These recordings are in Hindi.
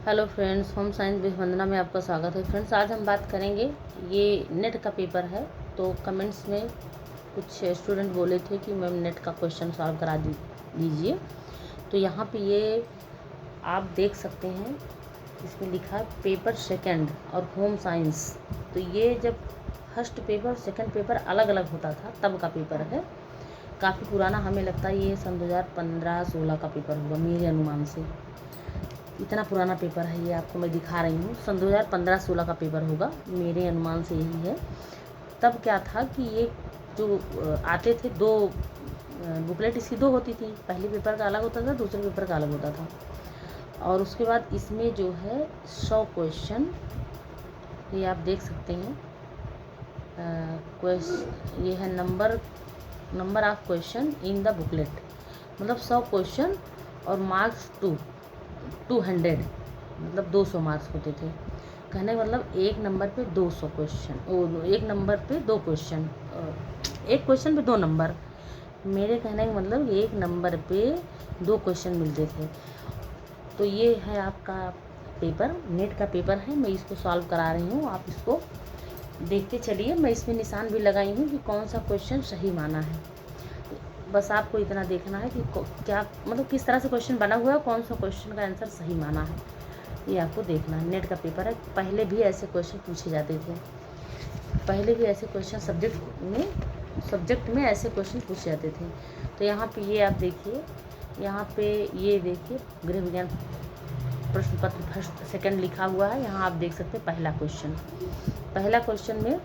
Hello friends, home science with Vandana में आपका स्वागत है। फ्रेंड्स, आज हम बात करेंगे, ये नेट का पेपर है। तो कमेंट्स में कुछ स्टूडेंट बोले थे कि मैम नेट का क्वेश्चन सॉल्व करा दीजिए। तो यहाँ पे ये आप देख सकते हैं, इसमें लिखा है पेपर सेकंड और होम साइंस। तो ये जब फर्स्ट पेपर सेकंड पेपर अलग अलग होता था तब का पेपर है। काफ़ी पुराना, हमें लगता है ये सन 2015-16 का पेपर होगा मेरे अनुमान से। इतना पुराना पेपर है ये, आपको मैं दिखा रही हूँ। सन 2015-16 का पेपर होगा, मेरे अनुमान से यही है। तब क्या था कि ये जो आते थे, दो बुकलेट इसकी दो होती थी। पहले पेपर का अलग होता था, दूसरे पेपर का अलग होता था। और उसके बाद इसमें जो है 100 क्वेश्चन, ये आप देख सकते हैं। ये है number of question in the booklet, मतलब 100 क्वेश्चन और मार्क्स 200, मतलब 200 मार्क्स होते थे। कहने का मतलब एक नंबर पे 200 क्वेश्चन, एक नंबर पे 2 क्वेश्चन, एक क्वेश्चन पे 2 नंबर। मेरे कहने का मतलब एक नंबर पे 2 क्वेश्चन मिलते थे। तो ये है आपका पेपर, नेट का पेपर है। मैं इसको सॉल्व करा रही हूँ, आप इसको देखते चलिए। मैं इसमें निशान भी लगाई हूँ कि कौन सा क्वेश्चन सही माना है। बस आपको इतना देखना है कि क्या मतलब किस तरह से क्वेश्चन बना हुआ है, कौन सा क्वेश्चन का आंसर सही माना है, ये आपको देखना है। नेट का पेपर है, पहले भी ऐसे क्वेश्चन पूछे जाते थे। पहले भी ऐसे क्वेश्चन सब्जेक्ट में ऐसे क्वेश्चन पूछे जाते थे। तो यहाँ पे ये आप देखिए, यहाँ पे ये देखिए गृह विज्ञान प्रश्न पत्र फर्स्ट सेकंड लिखा हुआ है। यहाँ आप देख सकते हैं पहला क्वेश्चन में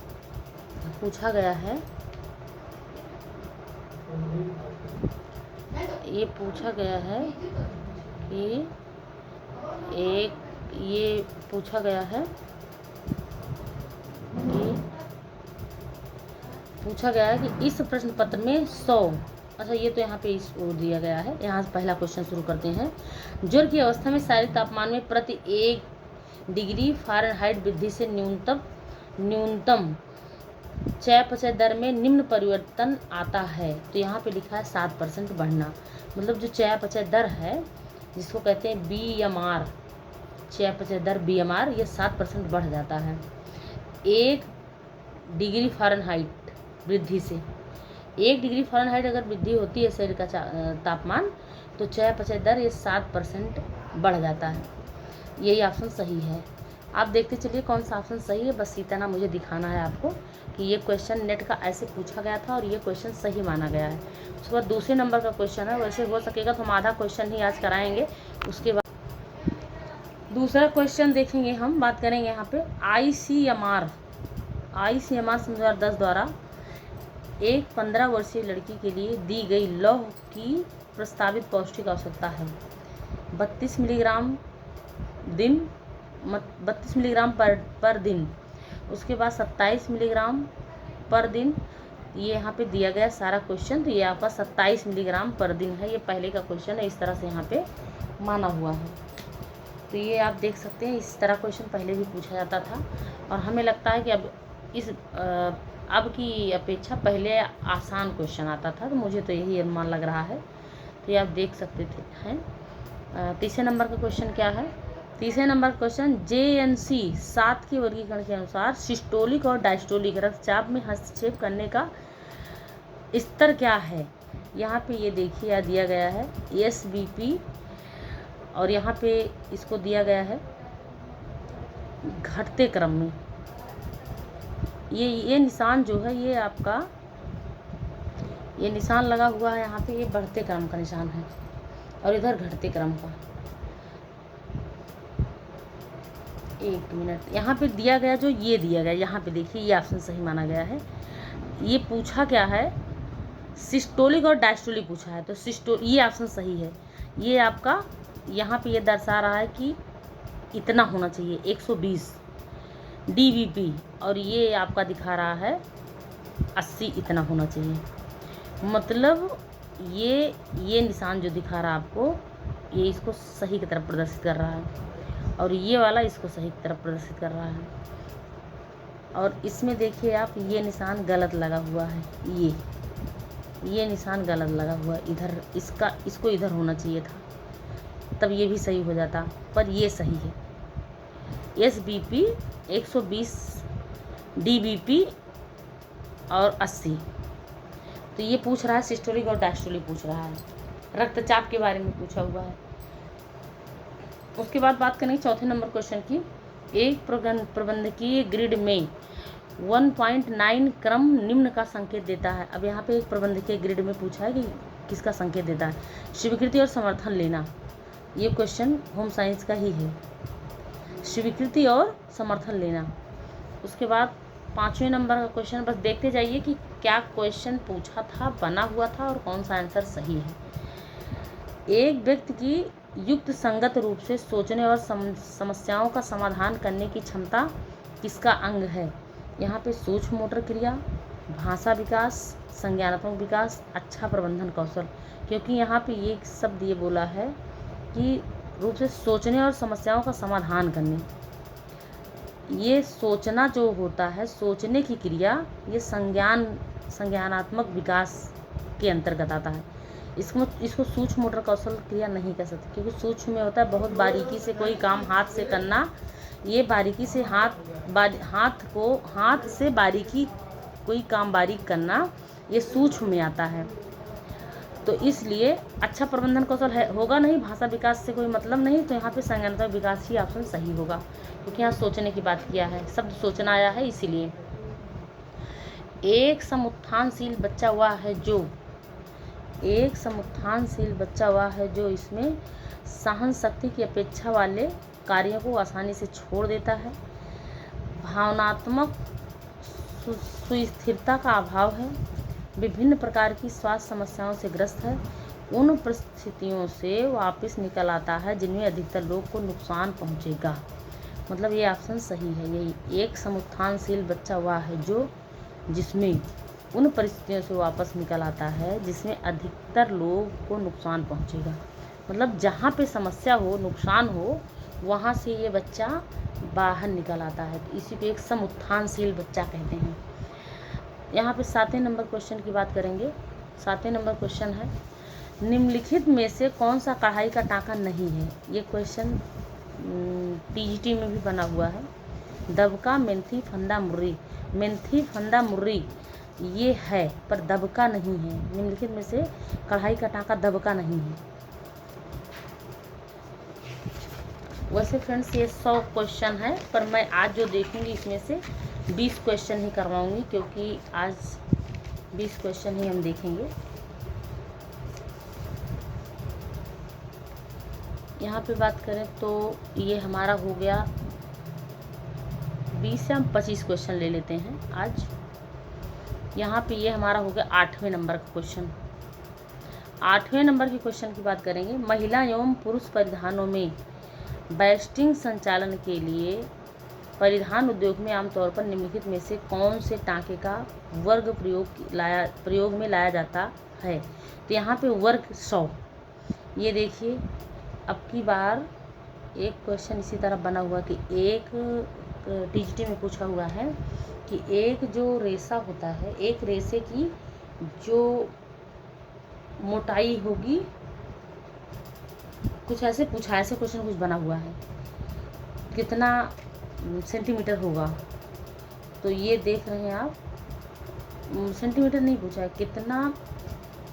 पूछा गया है, ये पूछा गया है कि इस प्रश्न पत्र में 100, अच्छा ये तो यहाँ पे दिया गया है। यहाँ से पहला क्वेश्चन शुरू करते हैं। ज्वर की अवस्था में शारीरिक तापमान में प्रति 1 डिग्री फ़ारेनहाइट वृद्धि से न्यूनतम चयापचय दर में निम्न परिवर्तन आता है। तो यहाँ पे लिखा है 7% बढ़ना, मतलब जो चयापचय दर है जिसको कहते हैं BMR, चयापचय दर BMR, ये 7% बढ़ जाता है 1 डिग्री फ़ारेनहाइट वृद्धि से। 1 डिग्री फ़ारेनहाइट अगर वृद्धि होती है शरीर का तापमान, तो चयापचय दर ये 7% बढ़ जाता है। यही ऑप्शन सही है। आप देखते चलिए कौन सा ऑप्शन सही है, बस इतना मुझे दिखाना है आपको कि ये क्वेश्चन नेट का ऐसे पूछा गया था और ये क्वेश्चन सही माना गया है। उसके बाद दूसरे नंबर का क्वेश्चन है, वैसे हो सकेगा तो हम आधा क्वेश्चन ही आज कराएंगे। उसके बाद दूसरा क्वेश्चन देखेंगे, हम बात करेंगे यहाँ पे ICMR सन 2010 द्वारा एक 15 वर्षीय लड़की के लिए दी गई लौह की प्रस्तावित पौष्टिक आवश्यकता है 32 मिलीग्राम पर दिन। उसके बाद 27 मिलीग्राम पर दिन। ये यहाँ पे दिया गया सारा क्वेश्चन, तो ये आपका 27 मिलीग्राम पर दिन है। ये पहले का क्वेश्चन है, इस तरह से यहाँ पे माना हुआ है। तो ये आप देख सकते हैं, इस तरह क्वेश्चन पहले भी पूछा जाता था और हमें लगता है कि अब की अपेक्षा पहले आसान क्वेश्चन आता था, तो मुझे तो यही अनुमान लग रहा है। तो ये आप देख सकते हैं। तीसरे नंबर का क्वेश्चन क्या है? तीसरे नंबर क्वेश्चन, JNC 7 के वर्गीकरण के अनुसार सिस्टोलिक और डायस्टोलिक रक्तचाप में हस्तक्षेप करने का स्तर क्या है? यहाँ पे ये देखिए दिया गया है SBP, और यहाँ पे इसको दिया गया है घटते क्रम में। ये निशान जो है, ये आपका ये निशान लगा हुआ है यहाँ पे, ये बढ़ते क्रम का निशान है और इधर घटते क्रम का। एक मिनट, यहाँ पे दिया गया जो ये दिया गया, यहाँ पे देखिए ये ऑप्शन सही माना गया है। ये पूछा क्या है, सिस्टोलिक और डायस्टोलिक पूछा है, तो ये ऑप्शन सही है। ये आपका यहाँ पे ये दर्शा रहा है कि इतना होना चाहिए 120 DBP, और ये आपका दिखा रहा है 80, इतना होना चाहिए। मतलब ये निशान जो दिखा रहा है आपको, ये इसको सही की तरफ प्रदर्शित कर रहा है और ये वाला इसको सही की तरफ प्रदर्शित कर रहा है। और इसमें देखिए आप, ये निशान गलत लगा हुआ है, ये निशान गलत लगा हुआ है। इधर इसको इधर होना चाहिए था, तब ये भी सही हो जाता, पर ये सही है। SBP 120, DBP और 80। तो ये पूछ रहा है सिस्टोलिक और डायस्टोलिक पूछ रहा है, रक्तचाप के बारे में पूछा हुआ है। उसके बाद बात करेंगे चौथे नंबर क्वेश्चन की। एक प्रबंधकीय ग्रिड में 1.9 क्रम निम्न का संकेत देता है। अब यहाँ पे एक प्रबंधकीय ग्रिड में पूछा है कि किसका संकेत देता है। स्वीकृति और समर्थन लेना, ये क्वेश्चन होम साइंस का ही है, स्वीकृति और समर्थन लेना। उसके बाद 5वें नंबर का क्वेश्चन, बस देखते जाइए कि क्या क्वेश्चन पूछा था, बना हुआ था और कौन सा आंसर सही है। एक व्यक्ति की युक्त संगत रूप से सोचने और समस्याओं का समाधान करने की क्षमता किसका अंग है। यहाँ पे सूक्ष्म मोटर क्रिया, भाषा विकास, संज्ञानात्मक विकास, अच्छा प्रबंधन कौशल। क्योंकि यहाँ पे ये शब्द ये बोला है कि रूप से सोचने और समस्याओं का समाधान करने, ये सोचना जो होता है, सोचने की क्रिया, ये संज्ञानात्मक विकास के अंतर्गत आता है। इसको सूक्ष्म मोटर कौशल क्रिया नहीं कह सकते, क्योंकि सूक्ष्म में होता है बहुत बारीकी से कोई काम हाथ से करना। ये बारीकी से हाथ से बारीकी कोई काम बारीक करना, ये सूक्ष्म में आता है। तो इसलिए अच्छा प्रबंधन कौशल होगा नहीं, भाषा विकास से कोई मतलब नहीं। तो यहाँ पे संज्ञानात्मक विकास ही ऑप्शन सही होगा, क्योंकि यहाँ सोचने की बात किया है, शब्द सोचना आया है इसीलिए। एक समुत्थानशील बच्चा वह है जो इसमें सहन शक्ति की अपेक्षा वाले कार्यों को आसानी से छोड़ देता है, भावनात्मक सुस्थिरता का अभाव है, विभिन्न प्रकार की स्वास्थ्य समस्याओं से ग्रस्त है, उन परिस्थितियों से वापस निकल आता है जिनमें अधिकतर लोग को नुकसान पहुंचेगा। मतलब ये ऑप्शन सही है। यही एक समुत्थानशील बच्चा वह है जो जिसमें उन परिस्थितियों से वापस निकल आता है जिसमें अधिकतर लोग को नुकसान पहुंचेगा। मतलब जहाँ पे समस्या हो, नुकसान हो, वहाँ से ये बच्चा बाहर निकल आता है। तो इसी को एक समुत्थानशील बच्चा कहते हैं। यहाँ पे 7वें नंबर क्वेश्चन की बात करेंगे। 7वें नंबर क्वेश्चन है, निम्नलिखित में से कौन सा कढ़ाई का टाँका नहीं है। ये क्वेश्चन TGT में भी बना हुआ है। दबका, मेंथी, फंदा, मुर्री। मेंथी, फंदा, मुर्री ये है, पर दबका नहीं है। निम्नलिखित में से कढ़ाई का टाँका दबका नहीं है। वैसे फ्रेंड्स ये 100 क्वेश्चन है, पर मैं आज जो देखूंगी इसमें से 20 क्वेश्चन ही करवाऊंगी, क्योंकि आज 20 क्वेश्चन ही हम देखेंगे। यहाँ पे बात करें तो ये हमारा हो गया 20 से हम 25 क्वेश्चन ले लेते हैं आज। यहाँ पे ये हमारा हो गया 8वें नंबर का क्वेश्चन। 8वें नंबर के क्वेश्चन की बात करेंगे। महिला एवं पुरुष परिधानों में वेस्टिंग संचालन के लिए परिधान उद्योग में आमतौर पर निम्नलिखित में से कौन से टाँके का वर्ग प्रयोग में लाया जाता है। तो यहाँ पे वर्ग 100। ये देखिए, अब की बार एक क्वेश्चन इसी तरह बना हुआ कि एक TGT में पूछा हुआ है कि एक जो रेशा होता है, एक रेशे की जो मोटाई होगी, कुछ ऐसे पूछा, ऐसे क्वेश्चन कुछ बना हुआ है, कितना सेंटीमीटर होगा। तो ये देख रहे हैं आप, सेंटीमीटर नहीं पूछा है, कितना,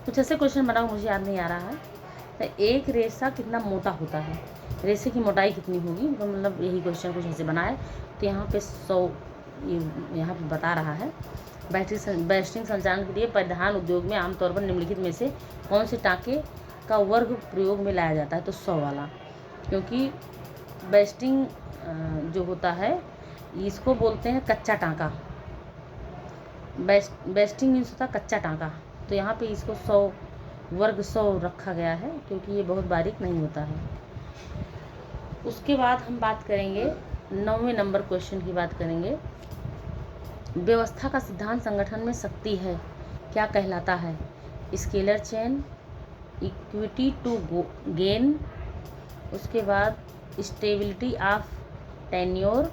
कुछ ऐसे क्वेश्चन बना हुआ, मुझे याद नहीं आ रहा है। तो एक रेशा कितना मोटा होता है, रेशे की मोटाई कितनी होगी, मतलब यही क्वेश्चन कुछ ऐसे बना है। तो यहाँ पे 100 यहाँ पे बता रहा है। वेस्टिंग संचालन के लिए परिधान उद्योग में आमतौर पर निम्नलिखित में से कौन से टाँके का वर्ग प्रयोग में लाया जाता है। तो 100 वाला, क्योंकि वेस्टिंग जो होता है इसको बोलते हैं कच्चा टाँका। वेस्टिंग मीन्स होता है कच्चा टाँका। तो यहाँ पे इसको 100 वर्ग 100 रखा गया है, क्योंकि ये बहुत बारीक नहीं होता है। उसके बाद हम बात करेंगे 9वें नंबर क्वेश्चन की बात करेंगे। व्यवस्था का सिद्धांत संगठन में शक्ति है क्या कहलाता है। Scalar chain, equity to gain, उसके बाद स्टेबिलिटी ऑफ टेन्योर,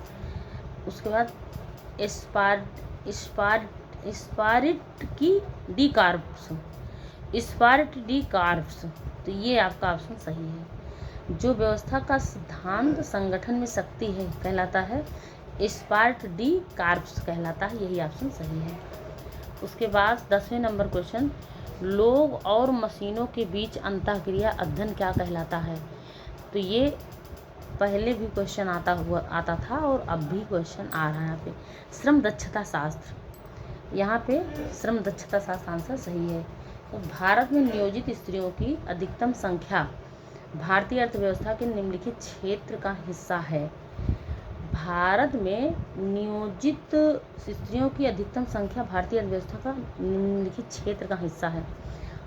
उसके बाद स्पारिट डी कार्ब्स। तो ये आपका ऑप्शन सही है। जो व्यवस्था का सिद्धांत संगठन में शक्ति है कहलाता है स्पार्ट डी कार्ब्स कहलाता है। यही ऑप्शन सही है। उसके बाद 10वें नंबर क्वेश्चन, लोग और मशीनों के बीच अंतःक्रिया अध्ययन क्या कहलाता है? तो ये पहले भी क्वेश्चन आता था और अब भी क्वेश्चन आ रहा है यहाँ पे। श्रम दक्षता शास्त्र, यहाँ पे श्रम दक्षता शास्त्र आंसर सही है। तो भारत में नियोजित स्त्रियों की अधिकतम संख्या भारतीय अर्थव्यवस्था के निम्नलिखित क्षेत्र का हिस्सा है। भारत में नियोजित स्त्रियों की अधिकतम संख्या भारतीय अर्थव्यवस्था का निम्नलिखित क्षेत्र का हिस्सा है।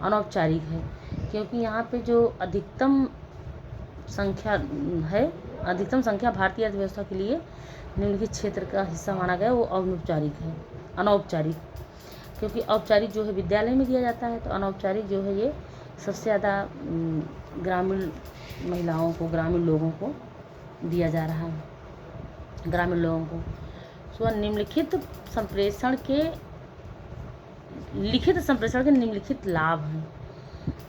अनौपचारिक है, क्योंकि यहाँ पे जो अधिकतम संख्या है, अधिकतम संख्या भारतीय अर्थव्यवस्था के लिए निम्नलिखित क्षेत्र का हिस्सा माना गया, वो अनौपचारिक है। अनौपचारिक, क्योंकि औपचारिक जो है विद्यालय में दिया जाता है, तो अनौपचारिक जो है ये सबसे ज़्यादा ग्रामीण महिलाओं को, ग्रामीण लोगों को दिया जा रहा है, ग्रामीण लोगों को। सो निम्नलिखित संप्रेषण के लिखित संप्रेषण के निम्नलिखित लाभ हैं।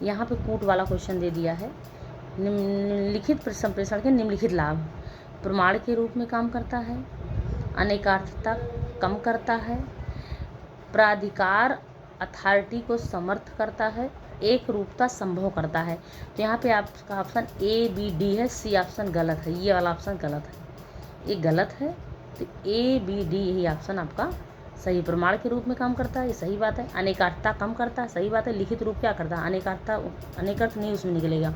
यहाँ पे कूट वाला क्वेश्चन दे दिया है। निम्नलिखित संप्रेषण के निम्नलिखित लाभ, प्रमाण के रूप में काम करता है, अनेकार्थता कम करता है, प्राधिकार अथॉरिटी को समर्थ करता है, एक रूपता संभव करता है। तो यहाँ पे आपका ऑप्शन ए बी डी है, सी ऑप्शन गलत है, ये वाला ऑप्शन गलत है, ये गलत है। तो ए बी डी यही ऑप्शन आपका सही। प्रमाण के रूप में काम करता है, ये सही बात है। अनेकार्थता कम करता है, सही बात है। लिखित रूप क्या करता है? अनेकार्थता, अनेकर्थ नहीं उसमें निकलेगा।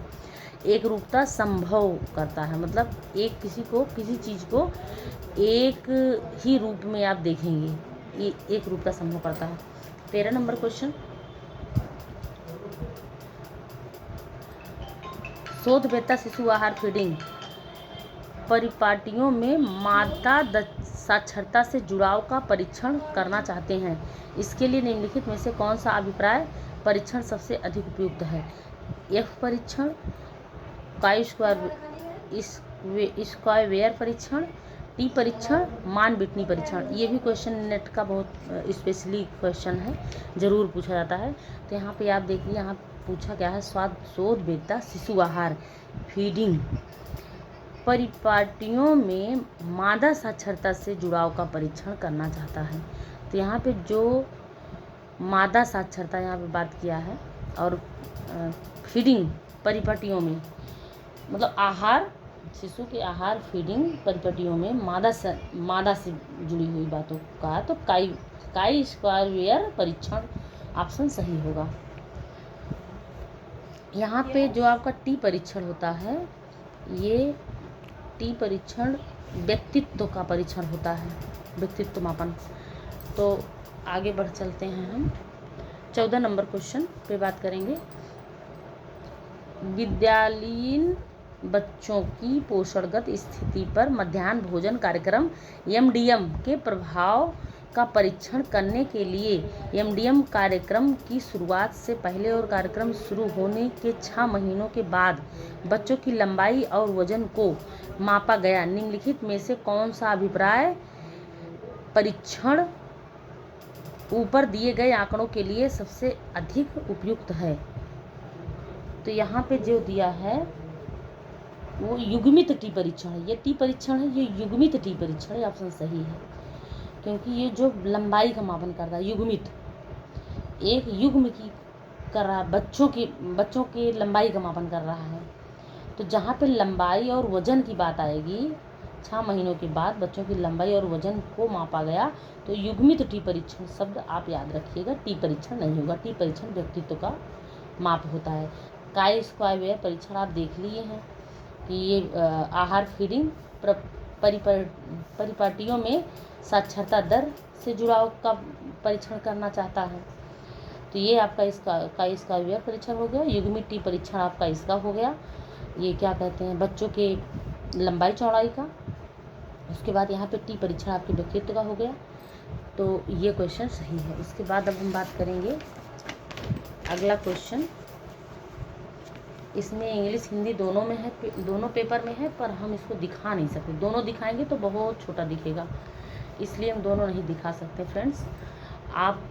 एक रूपता संभव करता है, मतलब एक किसी चीज़ को एक ही रूप में आप देखेंगे, ये एक रूपता संभव करता है। 13 नंबर क्वेश्चन, शोधवेत्ता शिशु आहार फीडिंग परिपाटियों में मादा साक्षरता से जुड़ाव का परीक्षण करना चाहते हैं। इसके लिए निम्नलिखित में से कौन सा अभिप्राय परीक्षण सबसे अधिक उपयुक्त है? एफ परीक्षण, काई स्क्वायर परीक्षण, टी परीक्षण, मान बिटनी परीक्षण। ये भी क्वेश्चन नेट का बहुत स्पेशली क्वेश्चन है, ज़रूर पूछा जाता है। तो यहाँ पे आप देखिए, यहाँ पूछा गया है शोधवेत्ता शिशु आहार फीडिंग परिपाटियों में मादा साक्षरता से जुड़ाव का परीक्षण करना चाहता है। तो यहाँ पे जो मादा साक्षरता यहाँ पे बात किया है, और फीडिंग परिपाटियों में मतलब आहार, शिशु के आहार फीडिंग परिपाटियों में मादा से जुड़ी हुई बातों का, तो काई स्क्वायर परीक्षण ऑप्शन सही होगा। यहाँ पे जो आपका टी परीक्षण होता है, ये टी परीक्षण व्यक्तित्व का परीक्षण होता है, व्यक्तित्व मापन। तो आगे बढ़ चलते हैं हम 14 नंबर क्वेश्चन पे बात करेंगे। विद्यालयीन बच्चों की पोषणगत स्थिति पर मध्याह्न भोजन कार्यक्रम एमडीएम के प्रभाव का परीक्षण करने के लिए एमडीएम कार्यक्रम की शुरुआत से पहले और कार्यक्रम शुरू होने के 6 महीनों के बाद बच्चों की लंबाई और वजन को मापा गया। निम्नलिखित में से कौन सा अभिप्राय परीक्षण ऊपर दिए गए आंकड़ों के लिए सबसे अधिक उपयुक्त है? तो यहाँ पे जो दिया है वो युग्मित टी परीक्षण है। ये टी परीक्षण है, ये युग्मित टी परीक्षण है, ऑप्शन सही है, क्योंकि ये जो लंबाई का मापन कर रहा है, युग्मित एक युग्म की कर रहा है, बच्चों की लंबाई का मापन कर रहा है। तो जहाँ पे लंबाई और वजन की बात आएगी, 6 महीनों के बाद बच्चों की लंबाई और वजन को मापा गया, तो युग्मित टी परीक्षण शब्द आप याद रखिएगा, टी परीक्षण नहीं होगा। टी परीक्षण व्यक्तित्व का माप होता है। काई स्क्वायर परीक्षण आप देख लिए हैं कि ये आहार फीडिंग परिपाटियों में साक्षरता दर से जुड़ाव का परीक्षण करना चाहता है। तो ये आपका इसका स्क्वायर परीक्षण हो गया। युग्मित टी परीक्षण आपका इसका हो गया, ये क्या कहते हैं, बच्चों के लंबाई चौड़ाई का। उसके बाद यहाँ पे टी परीक्षण आपके व्यक्तित्व का हो गया। तो ये क्वेश्चन सही है। इसके बाद अब हम बात करेंगे अगला क्वेश्चन। इसमें इंग्लिश हिंदी दोनों में है, दोनों पेपर में है, पर हम इसको दिखा नहीं सकते। दोनों दिखाएंगे तो बहुत छोटा दिखेगा, इसलिए हम दोनों नहीं दिखा सकते। फ्रेंड्स, आप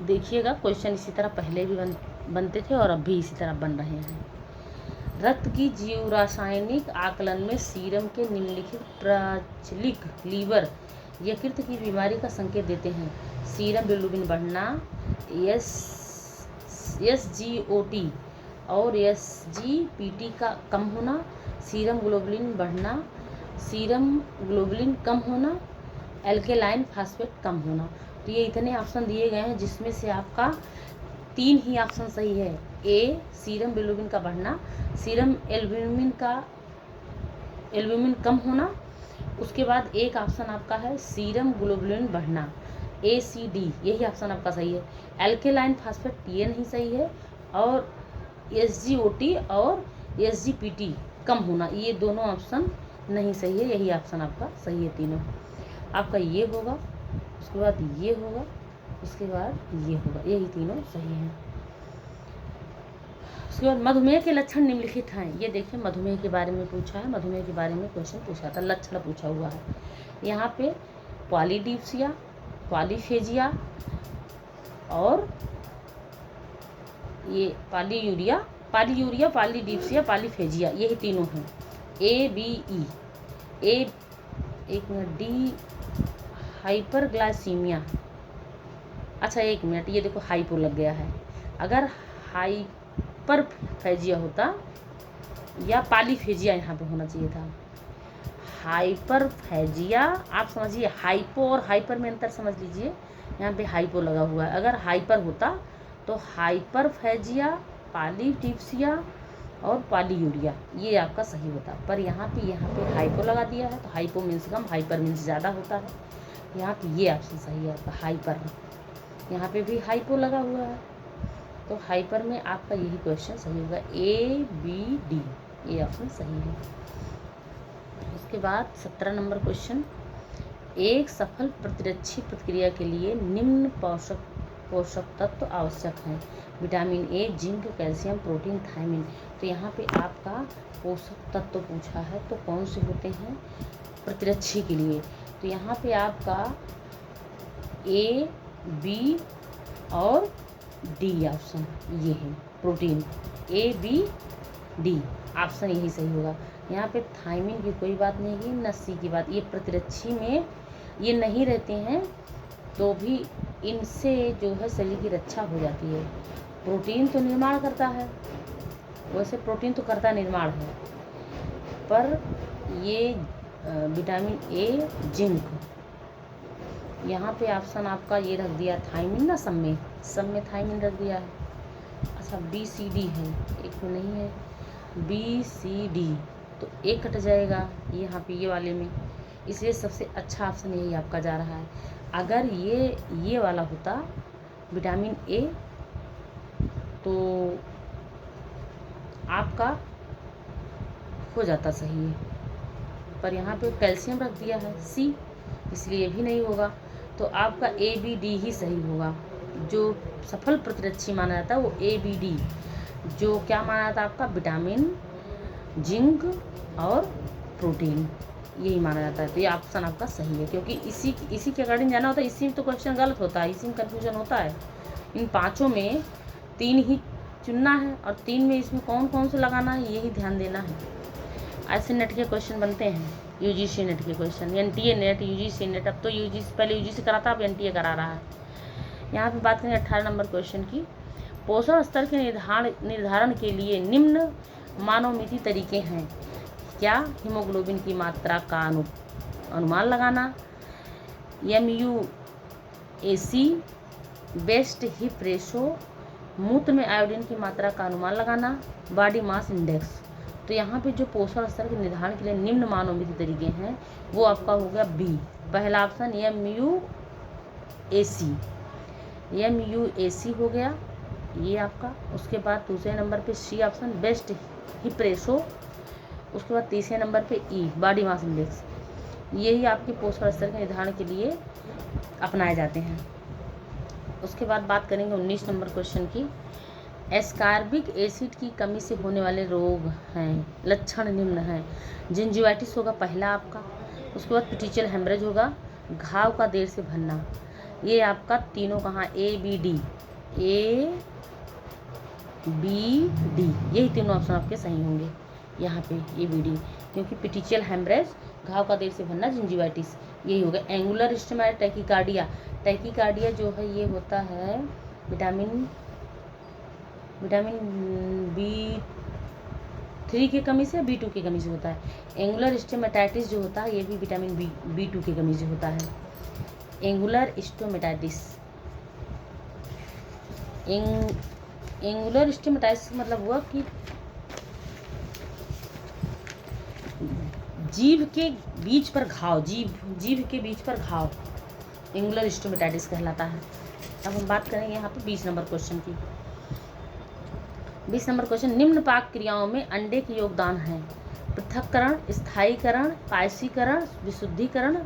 देखिएगा, क्वेश्चन इसी तरह पहले भी बनते थे और अब भी इसी तरह बन रहे हैं। रक्त की जीव रासायनिक आकलन में सीरम के निम्नलिखित प्रचलित लीवर यकृत की बीमारी का संकेत देते हैं। सीरम बिलिरुबिन बढ़ना, SGOT और SGPT का कम होना, सीरम ग्लोबुलिन बढ़ना, सीरम ग्लोबुलिन कम होना, एल्केलाइन फास्फेट कम होना। तो ये इतने ऑप्शन दिए गए हैं जिसमें से आपका 3 ही ऑप्शन सही है। ए सीरम बिलिरुबिन का बढ़ना, सीरम एल्ब्यूमिन कम होना, उसके बाद एक ऑप्शन आपका है सीरम ग्लोबुलिन बढ़ना, ACD यही ऑप्शन आपका सही है। एल्केलाइन फास्फेट ये नहीं सही है, और SGOT और SGPT कम होना, ये दोनों ऑप्शन नहीं सही है। यही ऑप्शन आपका सही है तीनों। आपका ये होगा, उसके बाद ये होगा, उसके बाद ये होगा, यही तीनों सही हैं। उसके बाद मधुमेह के लक्षण निम्नलिखित हैं। ये देखिए मधुमेह के बारे में पूछा है, मधुमेह के बारे में क्वेश्चन पूछा था, लक्षण पूछा हुआ है। यहाँ पे पॉलीडिप्सिया, पॉलीफेजिया और ये पॉलीयूरिया, पॉलीडिप्सिया, पॉलीफेजिया, यही तीनों हैं। ABE, एक मिनट, D हाइपरग्लाइसीमिया। अच्छा एक मिनट, ये देखो हाइपो लग गया है। अगर हाइपरफेजिया होता या पॉलीफेजिया यहाँ पे होना चाहिए था। हाइपरफेजिया आप समझिए, हाइपो और हाइपर में अंतर समझ लीजिए। यहाँ पे हाइपो लगा हुआ है, अगर हाइपर होता तो हाइपरफेजिया, पॉलीडिप्सिया और पॉलीयूरिया ये आपका सही होता। पर यहाँ पे हाइपो लगा दिया है, तो हाइपो मीन्स कम, हाइपर मीन्स ज़्यादा होता है। यहाँ पे ये ऑप्शन सही है आपका हाइपर। यहाँ पे भी हाइपो लगा हुआ है, तो हाइपर में आपका यही क्वेश्चन सही होगा। ABD ये ऑप्शन सही है। उसके बाद 17 नंबर क्वेश्चन, एक सफल प्रतिरक्षी प्रतिक्रिया के लिए निम्न पोषक तत्व आवश्यक हैं। Vitamin A, zinc, calcium, protein, thiamine. तो यहाँ पे आपका पोषक तत्व पूछा है, तो कौन से होते हैं प्रतिरक्षी के लिए? तो यहाँ पे आपका A, B और D ऑप्शन ये है। प्रोटीन ABD ऑप्शन यही सही होगा। यहाँ पे थायमिन की कोई बात नहीं है, न C की बात। ये प्रतिरक्षी में ये नहीं रहते हैं, तो भी इनसे जो है शरीर की रक्षा हो जाती है। प्रोटीन तो निर्माण करता है, वैसे प्रोटीन तो करता निर्माण है, पर ये विटामिन A, जिंक, यहाँ पे ऑप्शन आपका ये रख दिया थायमिन ना, सब में थायमिन रख दिया है। अच्छा BCD है, एक में नहीं है BCD, तो एक कट जाएगा यहाँ पे ये वाले में, इसलिए सबसे अच्छा ऑप्शन यही आपका जा रहा है। अगर ये वाला होता विटामिन A तो आपका हो जाता सही है, पर यहाँ पे कैल्शियम रख दिया है C, इसलिए भी नहीं होगा। तो आपका ABD ही सही होगा। जो सफल प्रतिरक्षी माना जाता है वो ABD, जो क्या माना जाता है आपका विटामिन, जिंक और प्रोटीन, यही माना जाता है। तो ये ऑप्शन आपका सही है, क्योंकि इसी के अकॉर्डिंग जाना होता है। इसी में तो क्वेश्चन गलत होता है, इसी में कन्फ्यूजन होता है। इन पाँचों में 3 ही चुनना है, और 3 में इसमें कौन कौन से लगाना है यही ध्यान देना है। ऐसे नेट के क्वेश्चन बनते हैं, UGC नेट के question, NTA net, UGC net. अब तो UGC पहले UGC कराता, अब NTA करा रहा है। यहाँ पे बात करें 18 नंबर क्वेश्चन की। पोषण स्तर के निर्धारण के लिए निम्न मानवमिति तरीके हैं। क्या? हीमोग्लोबिन की मात्रा का अनुमान लगाना, MUAC, बेस्ट हिप रेशो, मूत्र में आयोडीन की मात्रा का अनुमान लगाना, बॉडी मास इंडेक्स। तो यहाँ पे जो पोषण स्तर के निर्धारण के लिए निम्न मानवमिति तरीके हैं वो आपका हो गया B, पहला ऑप्शन MUAC हो गया ये आपका। उसके बाद दूसरे नंबर पे C option, best hip ratio. उसके बाद तीसरे नंबर पे E, बॉडी मास इंडेक्स। यही आपके पोषण स्तर के निर्धारण के लिए अपनाए जाते हैं। उसके बाद बात करेंगे 19 नंबर क्वेश्चन की। एस्कॉर्बिक एसिड की कमी से होने वाले रोग हैं, लक्षण निम्न हैं। जिंजिवाइटिस होगा पहला आपका, उसके बाद पेटिचियल हेमरेज होगा, घाव का देर से भरना। ये आपका तीनों कहाँ ABD, बी डी, यही तीनों ऑप्शन आपके सही होंगे यहाँ पे, ये बी डी, क्योंकि पिटिचियल हेमरेज घाव का देर से भरना, जिंजिवाइटिस, यही हो गया। एंगुलर स्टेमा टैकीकार्डिया, टैकीकार्डिया जो है ये होता है विटामिन B3 की कमी से, B2 की कमी से होता है। एंगुलर स्टोमेटाइटिस जो होता है ये भी विटामिन B2 की कमी से होता है। एंगुलर स्टोमेटाइटिस, एंगुलर स्टोमेटाइटिस मतलब हुआ कि जीभ के बीच पर घाव, जीभ के बीच पर घाव एंगुलर स्टोमेटाइटिस कहलाता है। अब हम बात करेंगे यहाँ पे 20 नंबर क्वेश्चन की। 20 नंबर क्वेश्चन, निम्न पाक क्रियाओं में अंडे के योगदान है? पृथक्करण, स्थायीकरण, पायसीकरण, विशुद्धिकरण,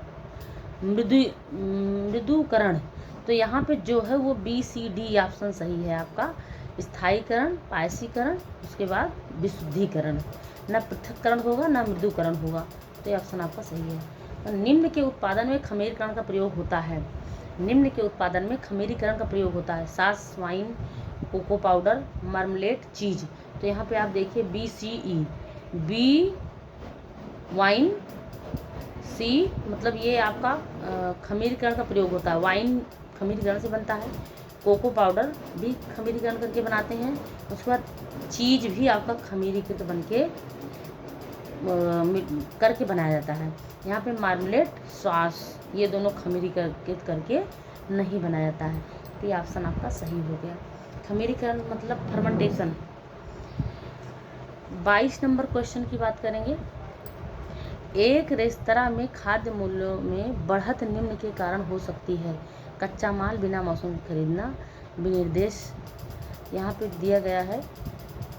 मृदुकरण। तो यहाँ पे जो है वो बी सी डी ऑप्शन सही है आपका। स्थायीकरण, पायसीकरण, उसके बाद विशुद्धिकरण, ना पृथक्करण होगा ना मृदुकरण होगा, तो ये ऑप्शन आपका सही है। और निम्न के उत्पादन में खमीरीकरण का प्रयोग होता है? निम्न के उत्पादन में खमीरीकरण का प्रयोग होता है? सास, वाइन, कोको पाउडर, मार्मलेट, चीज। तो यहाँ पे आप देखिए बी सी ई, बी वाइन, सी मतलब ये आपका खमीरीकरण का प्रयोग होता है। वाइन खमीरीकरण से बनता है, कोको पाउडर भी खमीरीकरण करके बनाते हैं, उसके बाद चीज भी आपका खमीरीकृत बन के करके बनाया जाता है। यहाँ पे मार्मलेट, सॉस ये दोनों खमीरीकृत करके नहीं बनाया जाता है, तो ये ऑप्शन आपका सही हो गया। खमीरीकरण मतलब फर्मेंटेशन। 22 नंबर क्वेश्चन की बात करेंगे। एक रेस्तरां में खाद्य मूल्यों में बढ़त निम्न के कारण हो सकती है? कच्चा माल बिना मौसम खरीदना, विनिर्देश। यहाँ पे दिया गया है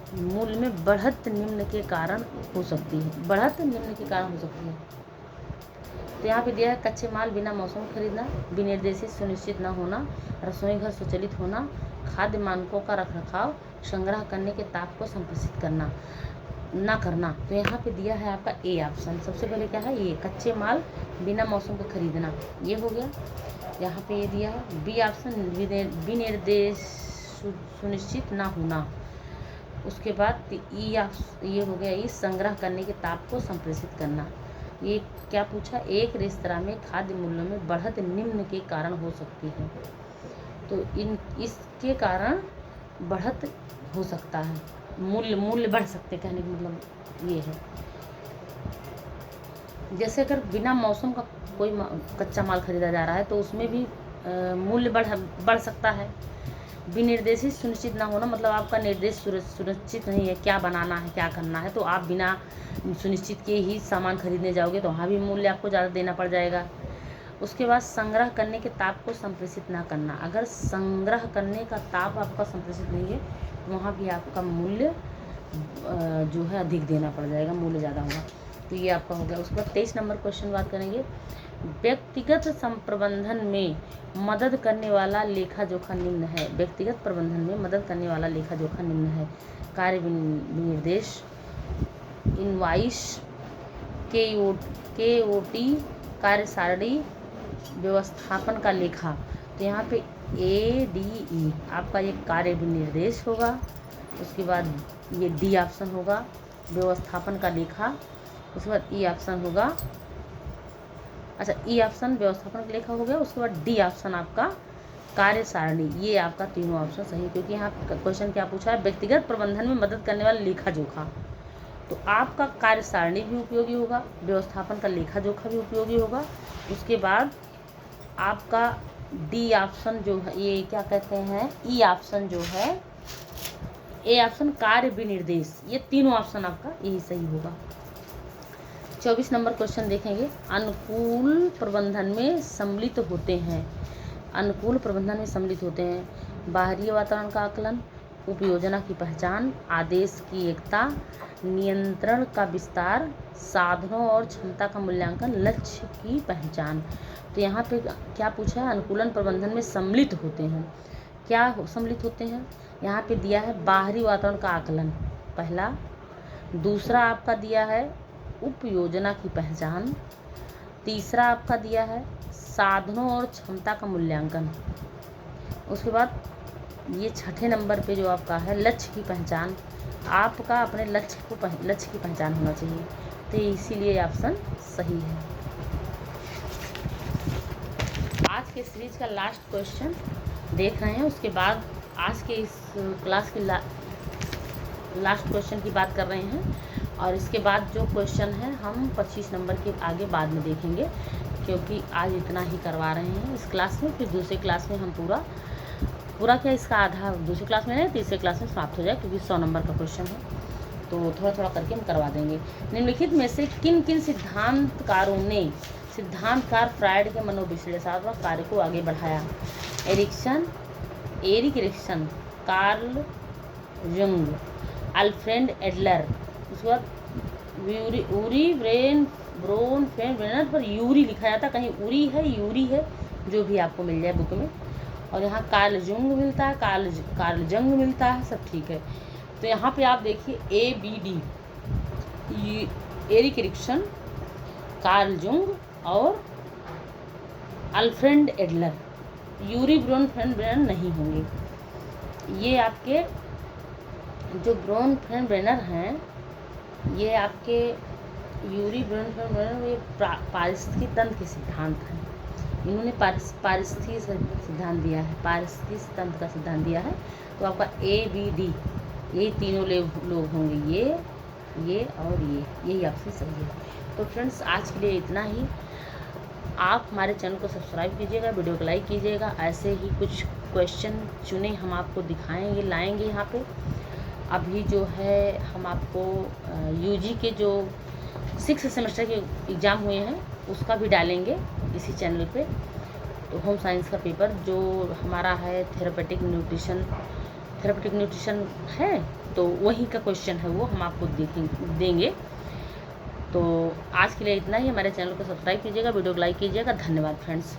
मूल्य में बढ़त निम्न के कारण हो सकती है, बढ़त निम्न के कारण हो सकती है। तो यहाँ पे दिया है कच्चे माल बिना मौसम खरीदना, विनिर्देशित सुनिश्चित न होना, रसोई घर स्वचालित होना, खाद्य मानकों का रखरखाव, संग्रह करने के ताप को संप्रेषित करना ना करना। तो यहाँ पे दिया है आपका ए ऑप्शन। सबसे पहले क्या है, ये कच्चे माल बिना मौसम के खरीदना, ये हो गया। यहाँ पे ये दिया है बी ऑप्शन, विनिर्देश सुनिश्चित ना होना। उसके बाद ई ये हो गया, ई संग्रह करने के ताप को संप्रेषित करना। ये क्या पूछा, एक रेस्तरां में खाद्य मूल्यों में बढ़त निम्न के कारण हो सकती है। तो इसके कारण बढ़त हो सकता है, मूल्य बढ़ सकते, कहने का मतलब ये है। जैसे अगर बिना मौसम का कोई कच्चा माल खरीदा जा रहा है तो उसमें भी मूल्य बढ़ सकता है। विनिर्देशित सुनिश्चित ना होना मतलब आपका निर्देश सुनिश्चित नहीं है, क्या बनाना है क्या करना है, तो आप बिना सुनिश्चित के ही सामान खरीदने जाओगे तो वहाँ भी मूल्य आपको ज़्यादा देना पड़ जाएगा। उसके बाद संग्रह करने के ताप को संप्रेषित ना करना, अगर संग्रह करने का ताप आपका संप्रेषित नहीं है तो वहाँ भी आपका मूल्य जो है अधिक देना पड़ जाएगा, मूल्य ज़्यादा होगा। तो ये आपका हो गया। उसके बाद 23 नंबर क्वेश्चन बात करेंगे। व्यक्तिगत प्रबंधन में मदद करने वाला लेखा जोखा निम्न है? व्यक्तिगत प्रबंधन में मदद करने वाला लेखा जोखा निम्न है? कार्य विनिर्देश, इनवाइस, KOT, कार्य सारणी, व्यवस्थापन का लेखा। तो यहाँ पे ADE आपका ये कार्य विनिर्देश होगा। उसके बाद ये डी ऑप्शन होगा व्यवस्थापन का लेखा। उसके बाद ई ऑप्शन होगा, अच्छा ई ऑप्शन व्यवस्थापन का लेखा हो गया। उसके बाद डी ऑप्शन आपका कार्य सारणी। ये आपका तीनों ऑप्शन सही, क्योंकि यहाँ क्वेश्चन क्या पूछा है, व्यक्तिगत प्रबंधन में मदद करने वाला लेखा जोखा। तो आपका कार्य सारणी भी उपयोगी होगा, व्यवस्थापन का लेखा जोखा भी उपयोगी होगा। उसके बाद आपका डी ऑप्शन जो है, ये क्या कहते हैं, ई ऑप्शन जो है, ए ऑप्शन कार्य विनिर्देश, ये तीनों ऑप्शन आपका यही सही होगा। 24 नंबर क्वेश्चन देखेंगे। अनुकूल प्रबंधन में सम्मिलित होते हैं? अनुकूल प्रबंधन में सम्मिलित होते हैं बाहरी वातावरण का आकलन, उपयोजना की पहचान, आदेश की एकता, नियंत्रण का विस्तार, साधनों और क्षमता का मूल्यांकन, लक्ष्य की पहचान। तो यहाँ पे क्या पूछा है, अनुकूलन प्रबंधन में सम्मिलित होते हैं, क्या सम्मिलित होते हैं? यहाँ पे दिया है बाहरी वातावरण का आकलन पहला, दूसरा आपका दिया है उपयोजना की पहचान, तीसरा आपका दिया है साधनों और क्षमता का मूल्यांकन, उसके बाद ये छठे नंबर पे जो आपका है लक्ष्य की पहचान, आपका अपने लक्ष्य की पहचान होना चाहिए, तो इसीलिए ऑप्शन सही है। आज के सीरीज का लास्ट क्वेश्चन देख रहे हैं, उसके बाद आज के इस क्लास की लास्ट क्वेश्चन की बात कर रहे हैं, और इसके बाद जो क्वेश्चन है हम 25 नंबर के आगे बाद में देखेंगे, क्योंकि आज इतना ही करवा रहे हैं इस क्लास में। फिर दूसरे क्लास में हम पूरा क्या इसका आधा दूसरी क्लास में नहीं, तीसरे क्लास में समाप्त हो जाए, क्योंकि 100 नंबर का क्वेश्चन है, तो थोड़ा थोड़ा करके हम करवा देंगे। निम्नलिखित में से किन किन सिद्धांतकारों ने सिद्धांतकार फ्रायड के मनोविश्लेषणात्मक कार्य को आगे बढ़ाया? एरिक एरिक्सन, कार्ल जंग, अल्फ्रेड एडलर, उसके बाद यूरी ब्रोनफेल्ड, पर यूरी लिखा जाता, कहीं उरी है यूरी है, जो भी आपको मिल जाए बुक में, और यहाँ कार्ल जंग मिलता है, कार्ल जंग मिलता है, सब ठीक है। तो यहाँ पे आप देखिए ABD, एरिक एरिक्सन, कार्ल जंग और अल्फ्रेड एडलर। यूरी ब्रोनफेल्ड नहीं होंगे। ये आपके जो ब्रोनफेल्ड हैं, ये आपके यूरी ब्रोनफेल्ड ये पारिस्थितिकी तंत्र के सिद्धांत हैं। इन्होंने पारिस्थितिकी सिद्धांत दिया है, पारिस्थितिकी तंत्र का सिद्धांत दिया है। तो आपका ABD, ये तीनों लोग होंगे, ये और यही ऑप्शन सही है। तो फ्रेंड्स, आज के लिए इतना ही। आप हमारे चैनल को सब्सक्राइब कीजिएगा, वीडियो को लाइक कीजिएगा। ऐसे ही कुछ क्वेश्चन चुने हम आपको दिखाएंगे, लाएंगे यहाँ पे। अभी जो है हम आपको UG के जो 6 सेमेस्टर के एग्ज़ाम हुए हैं उसका भी डालेंगे इसी चैनल पे। तो होम साइंस का पेपर जो हमारा है थेरेपेटिक न्यूट्रिशन है, तो वही का क्वेश्चन है, वो हम आपको देंगे। तो आज के लिए इतना ही। हमारे चैनल को सब्सक्राइब कीजिएगा, वीडियो को लाइक कीजिएगा। धन्यवाद फ्रेंड्स।